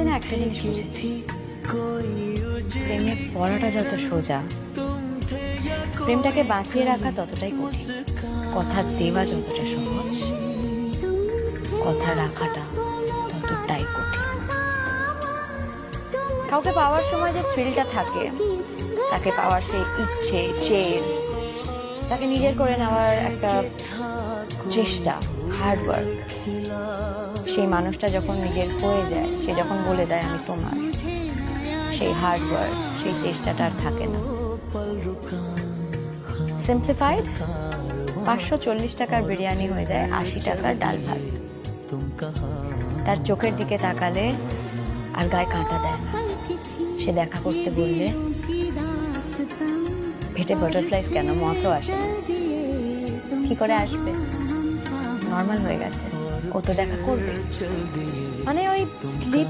মধ্যে না একটা জিনিস বুঝেছি, প্রেমে পড়াটা যত সোজা, প্রেমটাকে বাঁচিয়ে রাখা ততটাই কঠিন। কথা দেওয়া যতটা সহজ, কথা রাখাটা ততটাই কঠিন। কাউকে পাওয়ার সময় যে থ্রিলটা থাকে, তাকে পাওয়ার সেই ইচ্ছে, চেজ, তাকে নিজের করে নেওয়ার একটা চেষ্টা, হার্ডওয়ার্ক, সেই মানুষটা যখন নিজের হয়ে যায়, সে যখন বলে দেয় আমি তোমার, সেই হার্ডওয়ার্ক, সেই চেষ্টাটা আর থাকে না। সিম্পলিফাইড, 540 টাকার বিরিয়ানি হয়ে যায় 80 টাকার ডাল ভাত। তার চোখের দিকে তাকালে আর গায়ে কাঁটা দেয় না। সে দেখা করতে বললে পেটে বাটারফ্লাইস কেন, মতও আসে না। কি করে আসবে? নর্মাল হয়ে গেছে, ও তো দেখা করবে। মানে ওই স্লিপ